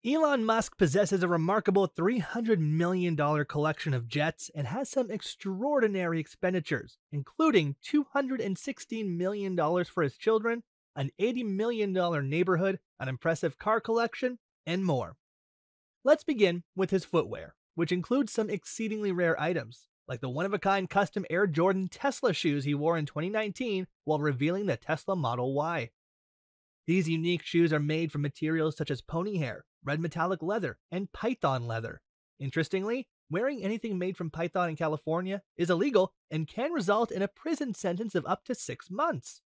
Elon Musk possesses a remarkable $300 million collection of jets and has some extraordinary expenditures, including $216 million for his children, an $80 million neighborhood, an impressive car collection, and more. Let's begin with his footwear, which includes some exceedingly rare items, like the one-of-a-kind custom Air Jordan Tesla shoes he wore in 2019 while revealing the Tesla Model Y. These unique shoes are made from materials such as pony hair, red metallic leather, and python leather. Interestingly, wearing anything made from python in California is illegal and can result in a prison sentence of up to 6 months.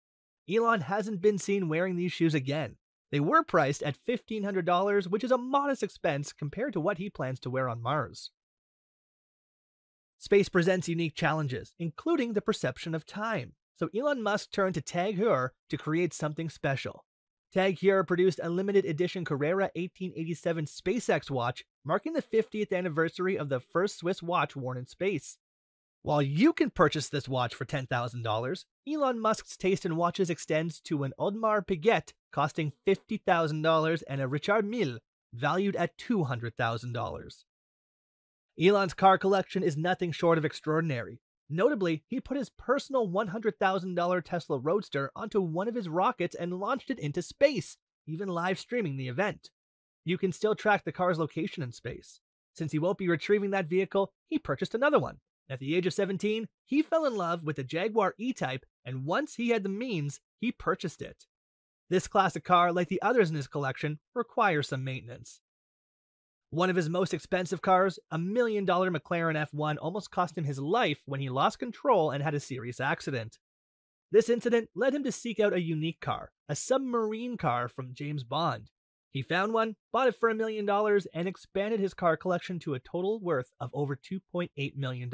Elon hasn't been seen wearing these shoes again. They were priced at $1,500, which is a modest expense compared to what he plans to wear on Mars. Space presents unique challenges, including the perception of time, so Elon Musk turned to Tag Heuer to create something special. Tag Heuer produced a limited edition Carrera 1887 SpaceX watch, marking the 50th anniversary of the first Swiss watch worn in space. While you can purchase this watch for $10,000, Elon Musk's taste in watches extends to an Audemars Piguet costing $50,000 and a Richard Mille valued at $200,000. Elon's car collection is nothing short of extraordinary. Notably, he put his personal $100,000 Tesla Roadster onto one of his rockets and launched it into space, even live streaming the event. You can still track the car's location in space. Since he won't be retrieving that vehicle, he purchased another one. At the age of 17, he fell in love with the Jaguar E-Type, and once he had the means, he purchased it. This classic car, like the others in his collection, requires some maintenance. One of his most expensive cars, a $1 million McLaren F1, almost cost him his life when he lost control and had a serious accident. This incident led him to seek out a unique car, a submarine car from James Bond. He found one, bought it for $1 million, and expanded his car collection to a total worth of over $2.8 million.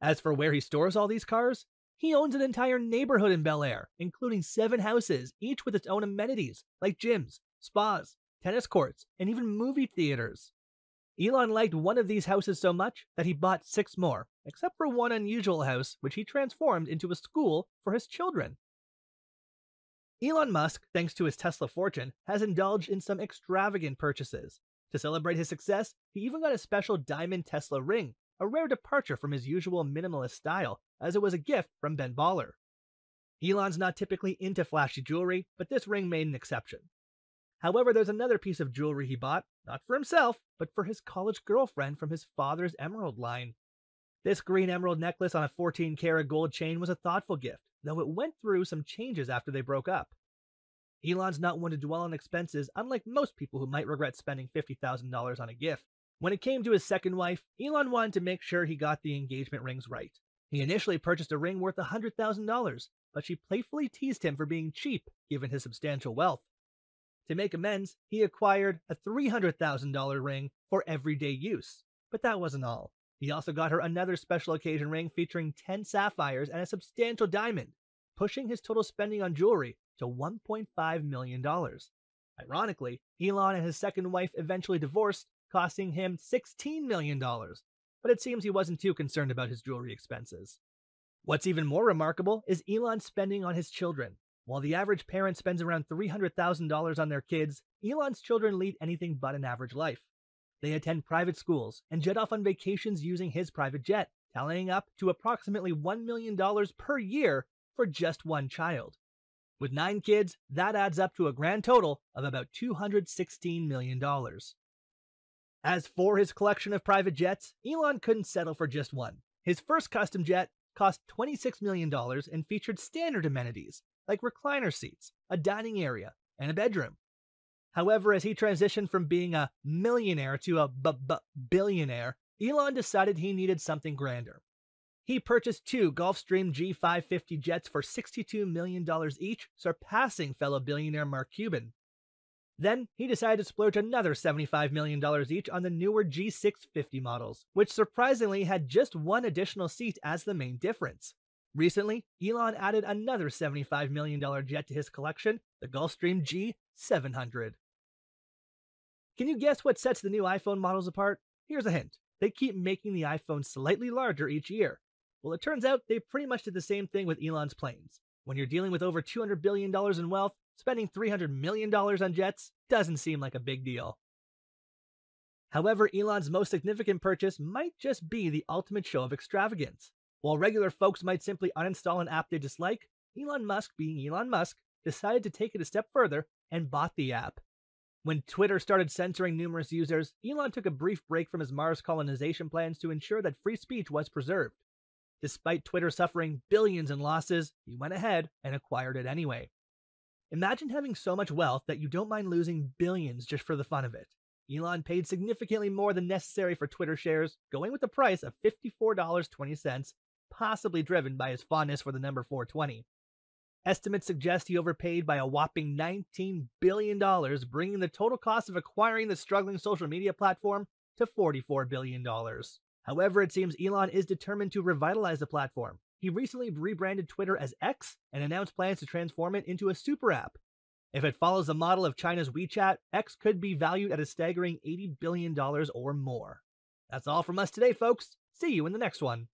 As for where he stores all these cars, he owns an entire neighborhood in Bel Air, including 7 houses, each with its own amenities, like gyms, spas, tennis courts, and even movie theaters. Elon liked one of these houses so much that he bought 6 more, except for one unusual house which he transformed into a school for his children. Elon Musk, thanks to his Tesla fortune, has indulged in some extravagant purchases. To celebrate his success, he even got a special diamond Tesla ring, a rare departure from his usual minimalist style, as it was a gift from Ben Baller. Elon's not typically into flashy jewelry, but this ring made an exception. However, there's another piece of jewelry he bought, not for himself, but for his college girlfriend from his father's emerald line. This green emerald necklace on a 14-karat gold chain was a thoughtful gift, though it went through some changes after they broke up. Elon's not one to dwell on expenses, unlike most people who might regret spending $50,000 on a gift. When it came to his second wife, Elon wanted to make sure he got the engagement rings right. He initially purchased a ring worth $100,000, but she playfully teased him for being cheap, given his substantial wealth. To make amends, he acquired a $300,000 ring for everyday use. But that wasn't all. He also got her another special occasion ring featuring 10 sapphires and a substantial diamond, pushing his total spending on jewelry to $1.5 million. Ironically, Elon and his second wife eventually divorced, costing him $16 million, but it seems he wasn't too concerned about his jewelry expenses. What's even more remarkable is Elon's spending on his children. While the average parent spends around $300,000 on their kids, Elon's children lead anything but an average life. They attend private schools and jet off on vacations using his private jet, tallying up to approximately $1 million per year for just one child. With 9 kids, that adds up to a grand total of about $216 million. As for his collection of private jets, Elon couldn't settle for just one. His first custom jet cost $26 million and featured standard amenities, like recliner seats, a dining area, and a bedroom. However, as he transitioned from being a millionaire to a billionaire, Elon decided he needed something grander. He purchased 2 Gulfstream G550 jets for $62 million each, surpassing fellow billionaire Mark Cuban. Then, he decided to splurge another $75 million each on the newer G650 models, which surprisingly had just one additional seat as the main difference. Recently, Elon added another $75 million jet to his collection, the Gulfstream G700. Can you guess what sets the new iPhone models apart? Here's a hint. They keep making the iPhone slightly larger each year. Well, it turns out they pretty much did the same thing with Elon's planes. When you're dealing with over $200 billion in wealth, spending $300 million on jets doesn't seem like a big deal. However, Elon's most significant purchase might just be the ultimate show of extravagance. While regular folks might simply uninstall an app they dislike, Elon Musk, being Elon Musk, decided to take it a step further and bought the app. When Twitter started censoring numerous users, Elon took a brief break from his Mars colonization plans to ensure that free speech was preserved. Despite Twitter suffering billions in losses, he went ahead and acquired it anyway. Imagine having so much wealth that you don't mind losing billions just for the fun of it. Elon paid significantly more than necessary for Twitter shares, going with a price of $54.20, possibly driven by his fondness for the number 420. Estimates suggest he overpaid by a whopping $19 billion, bringing the total cost of acquiring the struggling social media platform to $44 billion. However, it seems Elon is determined to revitalize the platform. He recently rebranded Twitter as X and announced plans to transform it into a super app. If it follows the model of China's WeChat, X could be valued at a staggering $80 billion or more. That's all from us today, folks. See you in the next one.